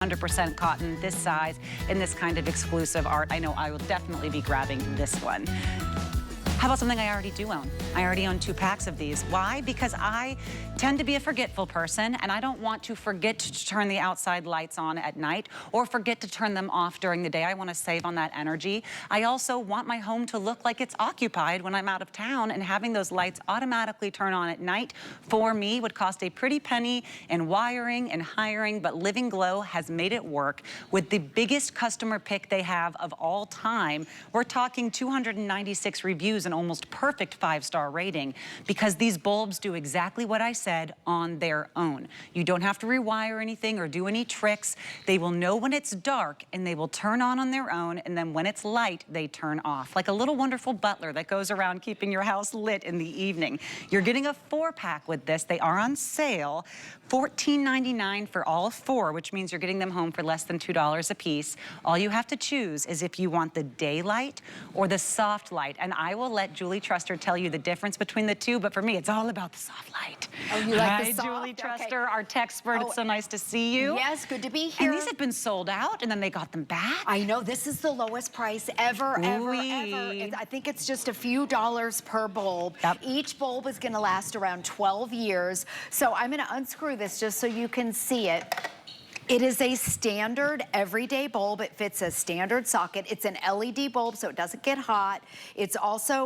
100% cotton, this size, in this kind of exclusive art. I know I will definitely be grabbing this one. How about something I already do own? I already own 2 packs of these. Why? Because I tend to be a forgetful person, and I don't want to forget to turn the outside lights on at night or forget to turn them off during the day. I want to save on that energy. I also want my home to look like it's occupied when I'm out of town, and having those lights automatically turn on at night for me would cost a pretty penny in wiring and hiring, but Living Glow has made it work with the biggest customer pick they have of all time. We're talking 296 reviews, an almost perfect 5-star rating, because these bulbs do exactly what I said on their own. You don't have to rewire anything or do any tricks. They will know when it's dark and they will turn on their own, and then when it's light, they turn off. Like a little wonderful butler that goes around keeping your house lit in the evening. You're getting a 4-pack with this. They are on sale. $14.99 for all 4, which means you're getting them home for less than $2 a piece. All you have to choose is if you want the daylight or the soft light, and I will let Julie Truster tell you the difference between the 2, but for me, it's all about the soft light. Oh, you like the soft? Hi, Julie Truster, our tech expert. It's so nice to see you. Yes, good to be here. And these had been sold out, and then they got them back. I know, this is the lowest price ever. I think it's just a few dollars per bulb. Yep. Each bulb is gonna last around 12 years. So I'm gonna unscrew this just so you can see it. It is a standard everyday bulb. It fits a standard socket. It's an LED bulb, so it doesn't get hot. It's also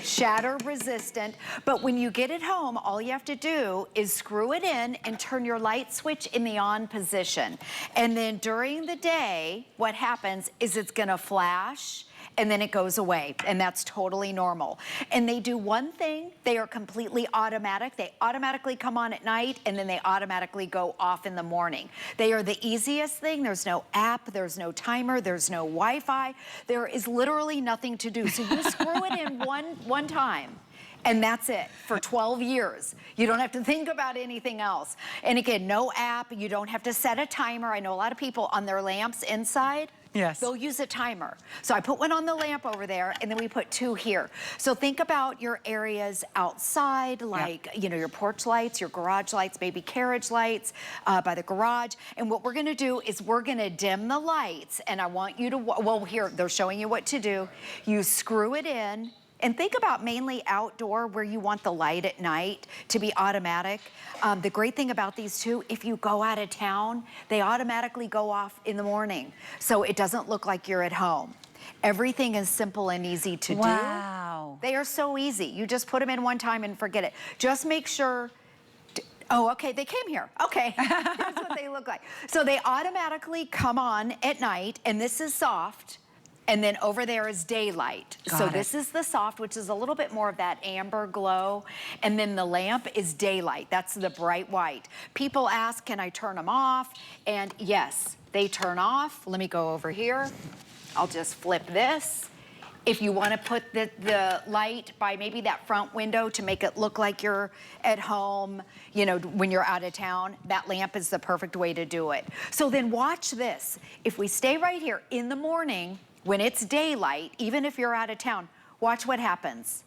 shatter resistant, but when you get it home, all you have to do is screw it in and turn your light switch in the on position. And then during the day, what happens is it's gonna flash and then it goes away, and that's totally normal. And they do one thing, they are completely automatic. They automatically come on at night, and then they automatically go off in the morning. They are the easiest thing. There's no app, there's no timer, there's no Wi-Fi. There is literally nothing to do. So you screw it in one time, and that's it for 12 years. You don't have to think about anything else. And again, no app, you don't have to set a timer. I know a lot of people on their lamps inside, yes, they'll use a timer. So I put one on the lamp over there, and then we put 2 here. So think about your areas outside, like, you know, your porch lights, your garage lights, maybe carriage lights by the garage. And what we're gonna do is we're gonna dim the lights, and I want you to, well, here, they're showing you what to do. You screw it in, and think about mainly outdoor where you want the light at night to be automatic. The great thing about these 2, if you go out of town, they automatically go off in the morning. So it doesn't look like you're at home. Everything is simple and easy to do. Wow. They are so easy. You just put them in one time and forget it. Just make sure, oh, okay, they came here. Okay, that's what they look like. So they automatically come on at night, and this is soft. And then over there is daylight. So this is the soft, which is a little bit more of that amber glow. And then the lamp is daylight. That's the bright white. People ask, can I turn them off? And yes, they turn off. Let me go over here. I'll just flip this. If you want to put the light by maybe that front window to make it look like you're at home, you know, when you're out of town, that lamp is the perfect way to do it. So then watch this. If we stay right here in the morning, when it's daylight, even if you're out of town, watch what happens.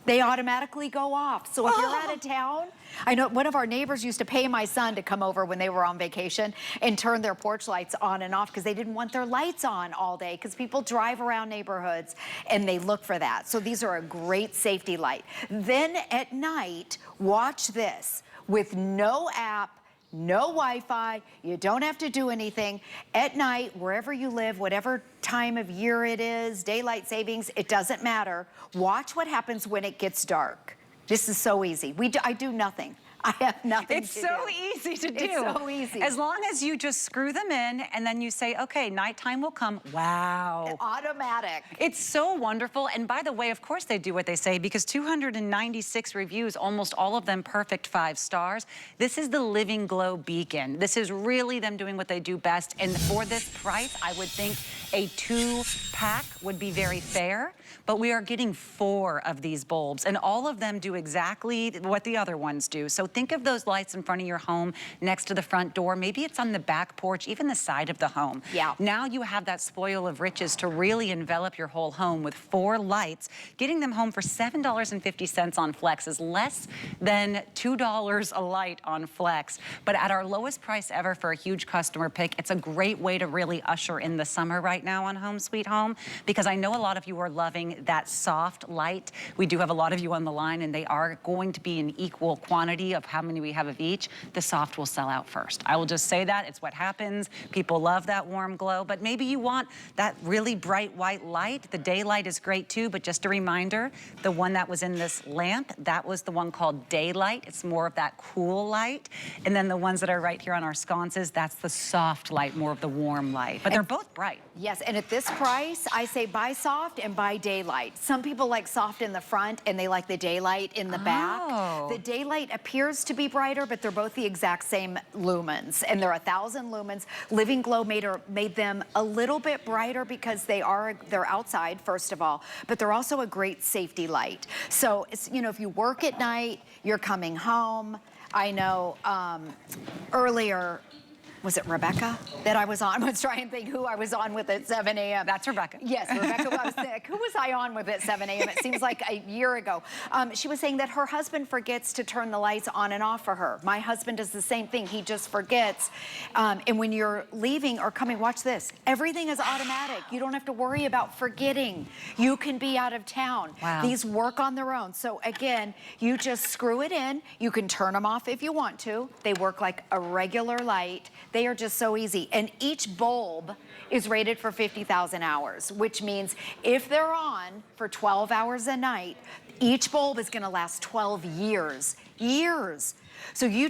They automatically go off. So if you're out of town, I know one of our neighbors used to pay my son to come over when they were on vacation and turn their porch lights on and off because they didn't want their lights on all day, because people drive around neighborhoods and they look for that. So these are a great safety light. Then at night, watch this. With no app, no Wi-Fi, you don't have to do anything. At night, wherever you live, whatever time of year it is, daylight savings, it doesn't matter. Watch what happens when it gets dark. This is so easy. I do nothing. I have nothing to do. It's so easy to do. It's so easy. As long as you just screw them in and then you say, okay, nighttime will come. Wow. Automatic. It's so wonderful. And by the way, of course they do what they say, because 296 reviews, almost all of them perfect 5 stars. This is the Living Glow beacon. This is really them doing what they do best. And for this price, I would think a 2-pack would be very fair. But we are getting 4 of these bulbs, and all of them do exactly what the other ones do. So think of those lights in front of your home, next to the front door. Maybe it's on the back porch, even the side of the home. Yeah. Now you have that spoil of riches to really envelop your whole home with 4 lights. Getting them home for $7.50 on Flex is less than $2 a light on Flex. But at our lowest price ever for a huge customer pick, it's a great way to really usher in the summer right now on Home Sweet Home, because I know a lot of you are loving that soft light. We do have a lot of you on the line, and they are going to be an equal quantity of how many we have of each. The soft will sell out first. I will just say that. It's what happens. People love that warm glow, but maybe you want that really bright white light. The daylight is great too, but just a reminder, the one that was in this lamp, that was the one called Daylight. It's more of that cool light. And then the ones that are right here on our sconces, that's the soft light, more of the warm light. But they're both bright. Yes, and at this price, I say buy soft and buy daylight. Some people like soft in the front and they like the daylight in the back. The daylight appears to be brighter, but they're both the exact same lumens, and they're 1,000 lumens. Living Glow made them a little bit brighter because they're outside, first of all, but they're also a great safety light. So it's, you know, if you work at night, you're coming home. I know earlier, was it Rebecca that I was on? Let's try and think who I was on with at 7 a.m. That's Rebecca. Yes, Rebecca was sick. Who was I on with at 7 a.m.? It seems like a year ago. She was saying that her husband forgets to turn the lights on and off for her. My husband does the same thing. He just forgets. And when you're leaving or coming, watch this. Everything is automatic. You don't have to worry about forgetting. You can be out of town. Wow. These work on their own. So again, you just screw it in. You can turn them off if you want to. They work like a regular light. They are just so easy. And each bulb is rated for 50,000 hours, which means if they're on for 12 hours a night, each bulb is gonna last 12 years. So you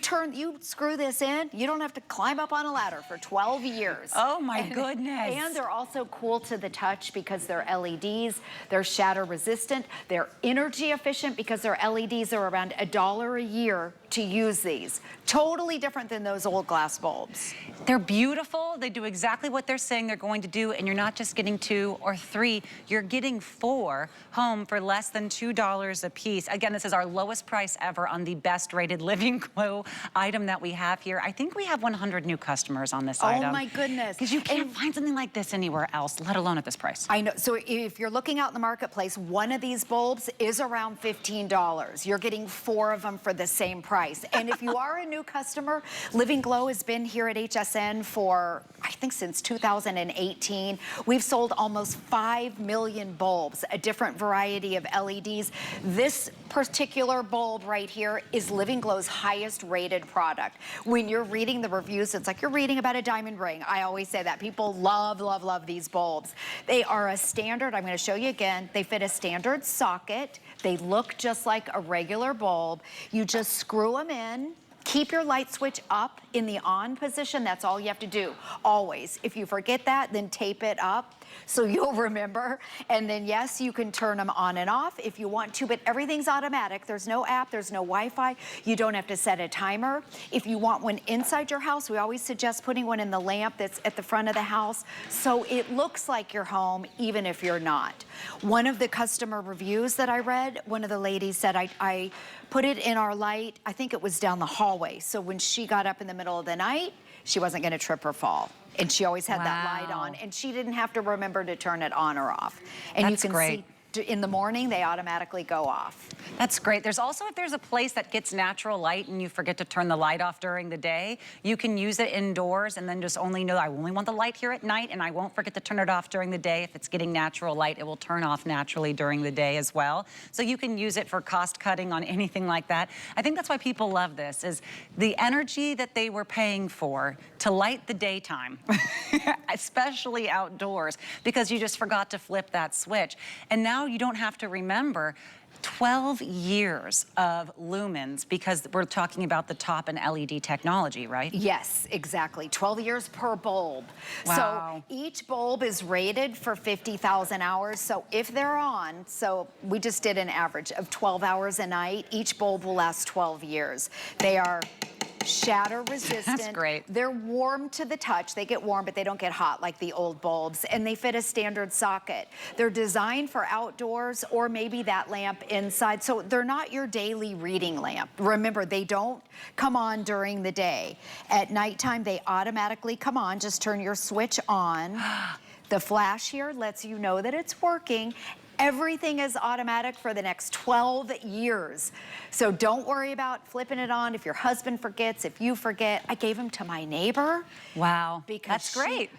screw this in, you don't have to climb up on a ladder for 12 years. Oh my goodness. And they're also cool to the touch because they're LEDs, they're shatter resistant, they're energy efficient because their LEDs are around $1 a year to use these. Totally different than those old glass bulbs. They're beautiful. They do exactly what they're saying they're going to do, and you're not just getting 2 or 3, you're getting 4 home for less than $2 a piece. Again, this is our lowest price ever on the best rated Living Glow item that we have here. I think we have 100 new customers on this item. Oh my goodness. Because you can't find something like this anywhere else, let alone at this price. I know, so if you're looking out in the marketplace, one of these bulbs is around $15. You're getting 4 of them for the same price. And if you are a new customer, Living Glow has been here at HSN for, I think, since 2018. We've sold almost 5 million bulbs, a different variety of LEDs. This particular bulb right here is Living Glow's highest rated product. When you're reading the reviews, it's like you're reading about a diamond ring. I always say that. People love, love, love these bulbs. They are a standard, I'm gonna show you again, they fit a standard socket. They look just like a regular bulb. You just screw them in. Keep your light switch up in the on position. That's all you have to do, always. If you forget that, then tape it up so you'll remember. And then yes, you can turn them on and off if you want to, but everything's automatic. There's no app, there's no Wi-Fi. You don't have to set a timer. If you want one inside your house, we always suggest putting one in the lamp that's at the front of the house so it looks like you're home even if you're not. One of the customer reviews that I read, one of the ladies said, I put it in our light, I think it was down the hallway. So when she got up in the middle of the night, she wasn't gonna trip or fall. And she always had that light on, and she didn't have to remember to turn it on or off. And That's you can great. see in the morning, they automatically go off. That's great. There's also, if there's a place that gets natural light and you forget to turn the light off during the day, you can use it indoors and then just only know I only want the light here at night and I won't forget to turn it off during the day. If it's getting natural light, it will turn off naturally during the day as well. So you can use it for cost cutting on anything like that. I think that's why people love this, is the energy that they were paying for to light the daytime, especially outdoors, because you just forgot to flip that switch. And now you don't have to remember 12 years of lumens because we're talking about the top in LED technology, right? Yes, exactly. 12 years per bulb. Wow. So each bulb is rated for 50,000 hours. So if they're on, so we just did an average of 12 hours a night, each bulb will last 12 years. They are shatter resistant. That's great. They're warm to the touch. They get warm, but they don't get hot like the old bulbs. And they fit a standard socket. They're designed for outdoors or maybe that lamp inside. So they're not your daily reading lamp. Remember, they don't come on during the day. At nighttime, they automatically come on. Just turn your switch on. The flash here lets you know that it's working. Everything is automatic for the next 12 years. So don't worry about flipping it on if your husband forgets, if you forget. I gave them to my neighbor. Wow, Because that's great.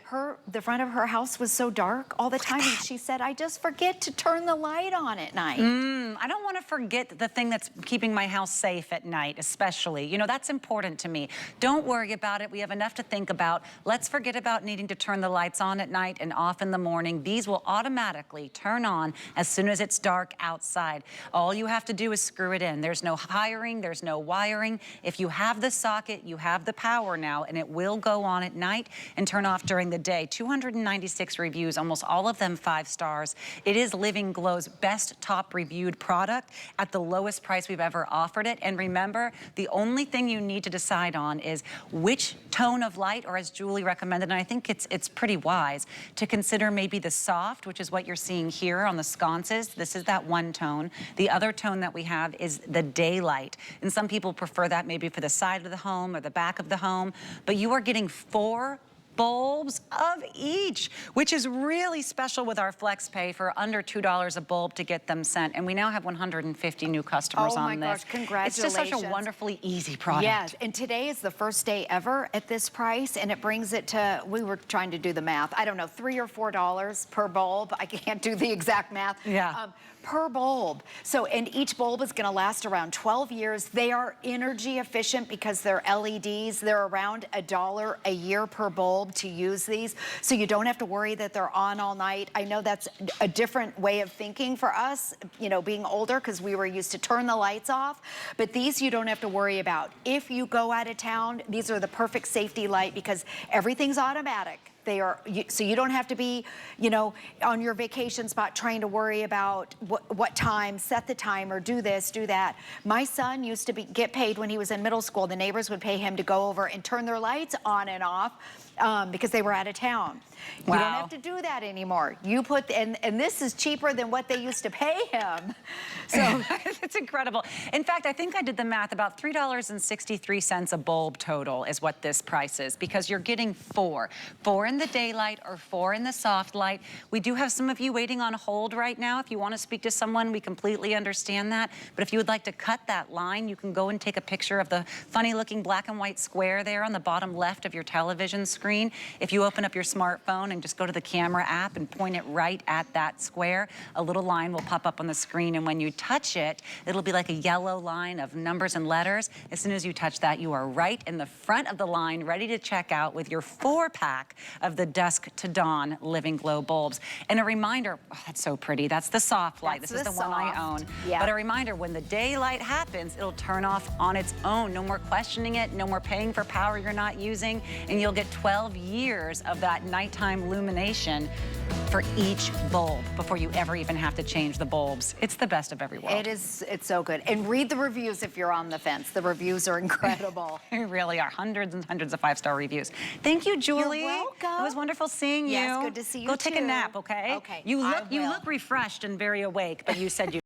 the front of her house was so dark all the time, and she said, I just forget to turn the light on at night. I don't want to forget the thing that's keeping my house safe at night, especially. You know, that's important to me. Don't worry about it. We have enough to think about. Let's forget about needing to turn the lights on at night and off in the morning. These will automatically turn on as soon as it's dark outside. All you have to do is screw it in. There's no hiring, there's no wiring. If you have the socket, you have the power now, and it will go on at night and turn off during the day. 296 reviews, almost all of them 5 stars. It is Living Glow's best top reviewed product at the lowest price we've ever offered it. And remember, the only thing you need to decide on is which tone of light, or as Julie recommended, and I think it's pretty wise to consider maybe the soft, which is what you're seeing here on the sconces. This is that one tone. The other tone that we have is the daylight. And some people prefer that maybe for the side of the home or the back of the home, but you are getting 4 bulbs of each, which is really special with our flex pay for under $2 a bulb to get them sent. And we now have 150 new customers on this. Oh my gosh, congratulations. It's just such a wonderfully easy product. Yes, and today is the first day ever at this price, and it brings it to, we were trying to do the math, I don't know, $3 or $4 per bulb. I can't do the exact math. Yeah. Per bulb. So, and each bulb is gonna last around 12 years. They are energy efficient because they're LEDs. They're around $1 a year per bulb to use these. So you don't have to worry that they're on all night. I know that's a different way of thinking for us, you know, being older, because we were used to turn the lights off. But these you don't have to worry about. If you go out of town, these are the perfect safety light because everything's automatic. They are, so you don't have to be, you know, on your vacation spot trying to worry about what time, set the timer, do this, do that. My son used to get paid when he was in middle school. The neighbors would pay him to go over and turn their lights on and off because they were out of town. Wow. You don't have to do that anymore. You put, and this is cheaper than what they used to pay him. So it's incredible. In fact, I think I did the math, about $3.63 a bulb total is what this price is, because you're getting 4 in the daylight or 4 in the soft light. We do have some of you waiting on hold right now. If you want to speak to someone, we completely understand that. But if you would like to cut that line, you can go and take a picture of the funny looking black and white square there on the bottom left of your television screen. If you open up your smartphone and just go to the camera app and point it right at that square, a little line will pop up on the screen, and when you touch it, it'll be like a yellow line of numbers and letters. As soon as you touch that, you are right in the front of the line, ready to check out with your 4-pack of the Dusk to Dawn Living Glow bulbs. And a reminder, oh, that's so pretty. That's the soft light. This is the one I own. Yeah. But a reminder, when the daylight happens, it'll turn off on its own. No more questioning it, no more paying for power you're not using, and you'll get 12 years of that nighttime illumination for each bulb before you ever even have to change the bulbs. It's the best of every world. it is, it's so good. And read the reviews if you're on the fence. The reviews are incredible. They really are. Hundreds and hundreds of 5-star reviews. Thank you, Julie. You're welcome. It was wonderful seeing you. Yes, good to see you Go take a too. nap, okay? Okay, You I look will. refreshed and very awake, but you said you